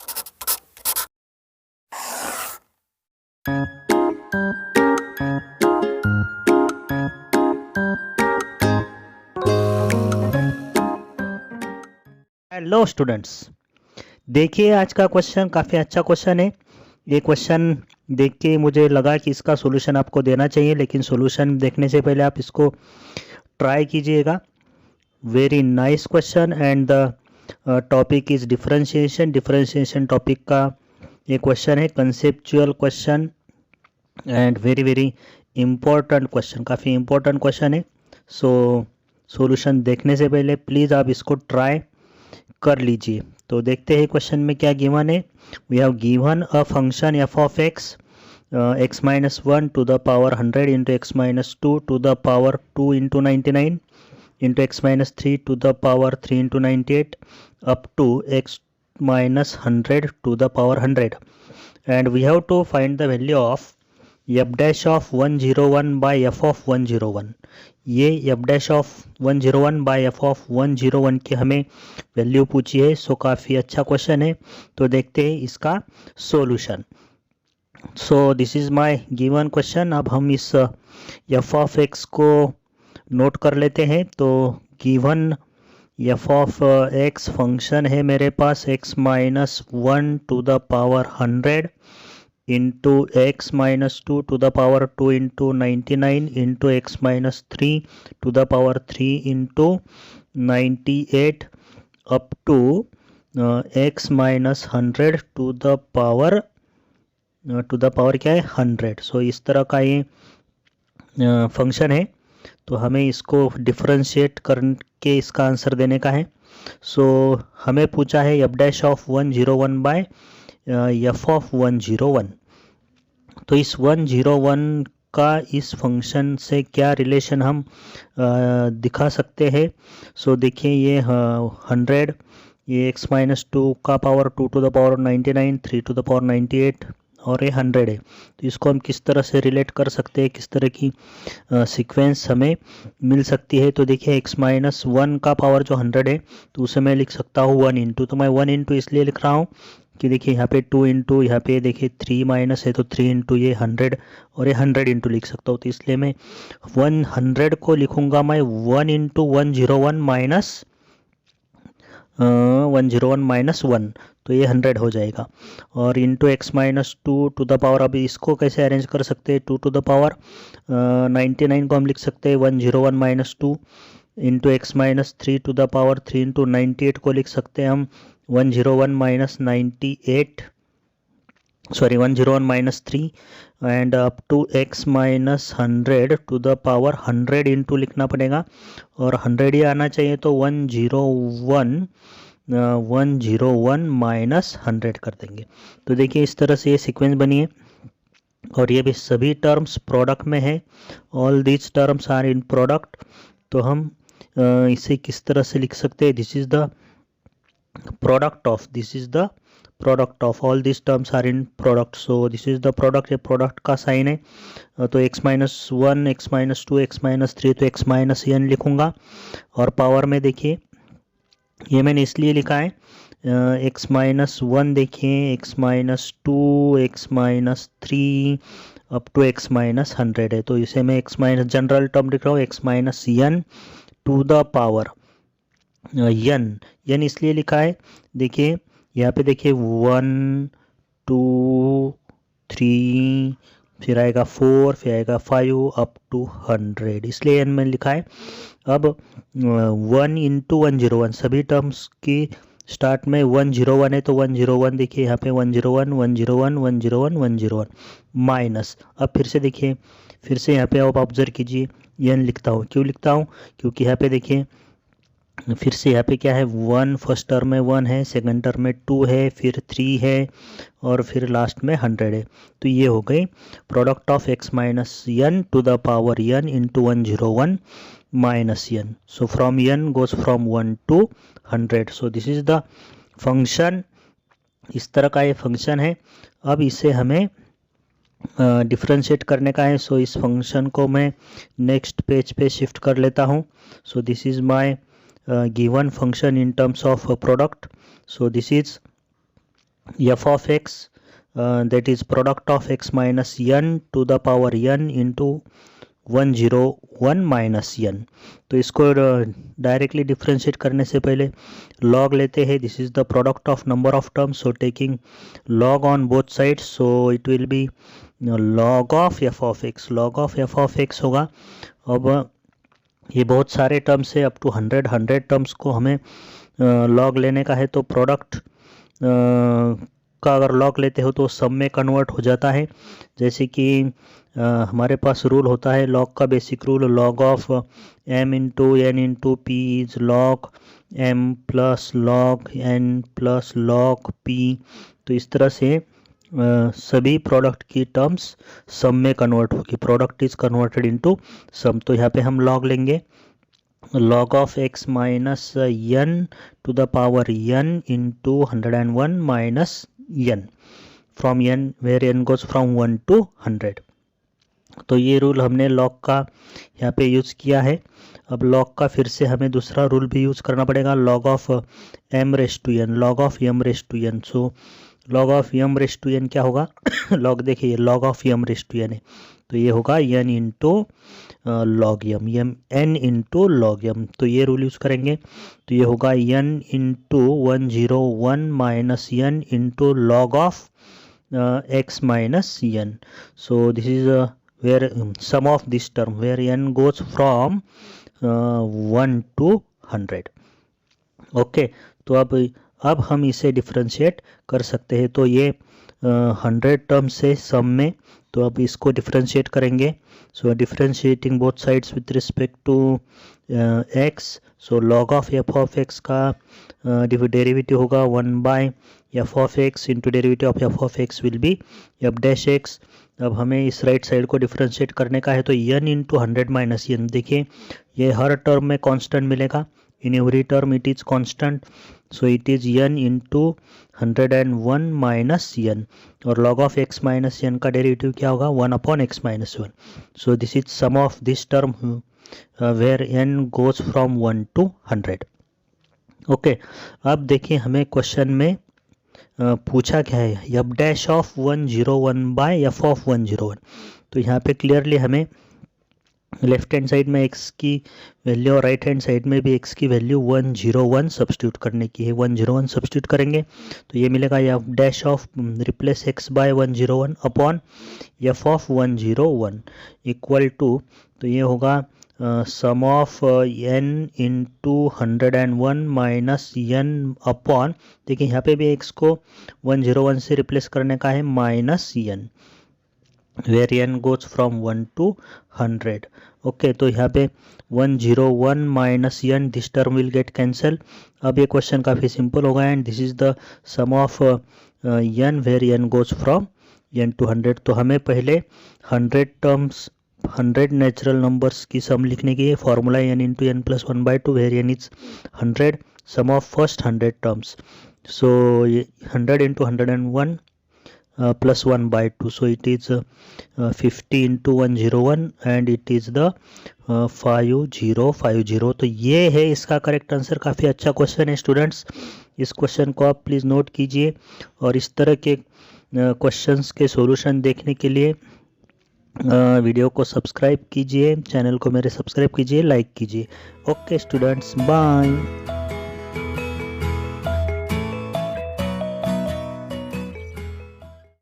Hello students, देखिए आज का क्वेश्चन काफ़ी अच्छा क्वेश्चन है। ये क्वेश्चन देख के मुझे लगा कि इसका सॉल्यूशन आपको देना चाहिए, लेकिन सॉल्यूशन देखने से पहले आप इसको ट्राई कीजिएगा। Very nice question and the topic is differentiation topic का ये क्वेश्चन है, conceptual question and very very important question, काफ़ी इम्पोर्टेंट क्वेश्चन है। सो सॉल्यूशन देखने से पहले प्लीज़ आप इसको ट्राई कर लीजिए। तो देखते हैं क्वेश्चन में क्या गिवन है। We have given a function f of x x minus 1 to the power 100 into x minus 2 to the power 2 into 99 into x minus 3 to the power 3 into 98 up to x minus 100 to the power 100 and we have to find the value of f dash of 101 by f of 101। ये f dash of 101 by f of 101 की हमें value पूछी है। सो काफ़ी अच्छा question है। तो देखते हैं इसका solution. So this is my given question. अब हम इस एफ ऑफ एक्स को नोट कर लेते हैं। तो given F of X function है मेरे पास X minus 1 to the power 100 into x minus 2 to the power 2 into 99 into x minus 3 to the power 3 into 98 up to x minus 100 to the power क्या है 100। सो इस तरह का ये function है। तो हमें इसको डिफरेंशिएट करके इसका आंसर देने का है। सो हमें पूछा है f dash of 101 by f of 101। तो इस 101 का इस फंक्शन से क्या रिलेशन हम दिखा सकते हैं। सो देखिए ये 100, ये x माइनस 2 का power 2 to the power 99, 3 to the power 98 और ये 100 है। तो इसको हम किस तरह से रिलेट कर सकते हैं, किस तरह की सीक्वेंस हमें मिल सकती है। तो देखिए x माइनस 1 का पावर जो 100 है तो उसे मैं लिख सकता हूँ 1 इंटू। तो मैं 1 इंटू इसलिए लिख रहा हूँ कि देखिए यहाँ पे 2 इंटू, यहाँ पे देखिए 3 माइनस है तो 3 इंटू ये 100 और ये 100 इंटू लिख सकता हूँ। तो इसलिए मैं 100 को लिखूँगा मैं 1 इंटू 101 माइनस 101 माइनस 1, तो ये 100 हो जाएगा। और into x minus 2 to the power, अभी इसको कैसे अरेंज कर सकते हैं, 2 टू द पावर 99 को हम लिख सकते हैं 101 minus 2 into x minus 3 to the power 3 into 98 को लिख सकते हैं हम 101 minus 98, sorry 101 minus 3 and up to x minus 100 to the power 100 into लिखना पड़ेगा और 100 ही आना चाहिए। तो 101 माइनस 100 कर देंगे। तो देखिए इस तरह से ये सीक्वेंस बनी है और ये भी सभी टर्म्स प्रोडक्ट में है। All these terms are in product. तो हम इसे किस तरह से लिख सकते हैं, this is the product of, this is the product of, all this terms are in product. So this is the product, ये प्रोडक्ट का साइन है। तो x minus 1, x minus 2, x minus 3, तो x माइनस n लिखूंगा। और power में देखिए ये मैंने इसलिए लिखा है x माइनस 1, देखिए x minus 2, x minus 3 up to x minus 100 है। तो इसे मैं x माइनस जनरल टर्म लिख रहा हूँ, x minus n to the power n इसलिए लिखा है, देखिए यहाँ पे देखिए 1 2 3 फिर आएगा 4 फिर आएगा 5 अप टू 100, इसलिए n में लिखा है। अब 1 इंटू 101, सभी टर्म्स की स्टार्ट में 101 है तो 101 देखिए यहाँ पे 101 101 101 101 माइनस। अब फिर से देखिए, फिर से यहाँ पे आप ऑब्जर्व कीजिए n लिखता हूँ। क्यों लिखता हूँ, क्योंकि यहाँ पे देखिए फिर से यहाँ पे क्या है 1, फर्स्ट टर्म में 1 है, सेकंड टर्म में 2 है, फिर 3 है और फिर लास्ट में 100 है। तो ये हो गई product of x minus n to the power n into 101 minus n। So from n goes from 1 to 100। So this is the function, इस तरह का ये फंक्शन है। अब इसे हमें डिफ्रेंशिएट करने का है। सो इस फंक्शन को मैं नेक्स्ट पेज पे शिफ्ट कर लेता हूँ। सो this is my given function in terms of product. So this is f of x that is product of x minus n to the power n into 101 minus n। तो इसको directly differentiate करने से पहले log लेते हैं। This is the product of number of terms, so taking log on both sides, so it will be log of f of x, log of f of x होगा। अब ये बहुत सारे टर्म्स है, अप टू 100 टर्म्स को हमें log लेने का है। तो प्रोडक्ट का अगर लॉग लेते हो तो सब में कन्वर्ट हो जाता है। जैसे कि हमारे पास रूल होता है लॉग का, basic rule log of m into n into p is log m plus log n plus log p। तो इस तरह से सभी प्रोडक्ट की टर्म्स सम में कन्वर्ट होगी, product is converted into some. तो यहाँ पे हम लॉग लेंगे log of x minus n to the power n into 101 minus n from n where n goes from 1 to 100। तो ये रूल हमने log का यहाँ पे यूज़ किया है। अब log का फिर से हमें दूसरा रूल भी यूज़ करना पड़ेगा, log of m raised to n, log of m raised to n। So log of m raised to n क्या होगा log देखिए log of m raised to n है, तो ये होगा n into log m, n into log m। तो ये rule use करेंगे तो ये होगा n into 101 minus n into log of x minus n। So this is where sum of this term where n goes from 1 to 100। Okay तो अब हम इसे डिफ्रेंशिएट कर सकते हैं। तो ये 100 टर्म से सम में, तो अब इसको डिफ्रेंशिएट करेंगे। So differentiating both sides with respect to x, so log of f of x का डेरिवेटिव होगा 1 by f of x into derivative of f of x will be f dash x। अब हमें इस right side को differentiate करने का है, तो n इंटू 100 माइनस n। देखिए ये हर टर्म में कांस्टेंट मिलेगा, in every term it is constant, so it is n into 101 minus n, और log of x minus n का डेरिवेटिव क्या होगा 1 upon x minus 1। so this is sum of this term where n goes from 1 to 100। Okay अब देखिए हमें question में पूछा क्या है, f dash of 101 by f of 101। तो यहाँ पे क्लियरली हमें लेफ्ट हैंड साइड में x की वैल्यू और राइट हैंड साइड में भी x की वैल्यू 101 सब्स्टिट्यूट करने की है। 101 सब्स्टिट्यूट करेंगे तो ये मिलेगा f dash of replace x by 101 upon f of 101 equal to, तो ये होगा sum of n into 101 minus n upon, देखिए यहाँ पे भी x को 101 से रिप्लेस करने का है minus n where n goes from 1 to 100। Okay तो यहाँ पे 101 minus n, this term will get cancel. अब ये क्वेश्चन काफ़ी सिंपल होगा and this is the sum of n where n goes from n to 100। तो हमें पहले 100 टर्म्स 100 नेचुरल नंबर्स की सम लिखने की है, formula n into n plus 1/2 where n is 100, sum of first 100 terms. So 100 into 101 plus 1/2, so it is 50 into 101 and it is the 5050। तो ये है इसका करेक्ट आंसर। काफ़ी अच्छा क्वेश्चन है स्टूडेंट्स, इस क्वेश्चन को आप प्लीज़ नोट कीजिए और इस तरह के क्वेश्चंस के सॉल्यूशन देखने के लिए वीडियो को सब्सक्राइब कीजिए, चैनल को मेरे सब्सक्राइब कीजिए, लाइक कीजिए। Okay students, bye.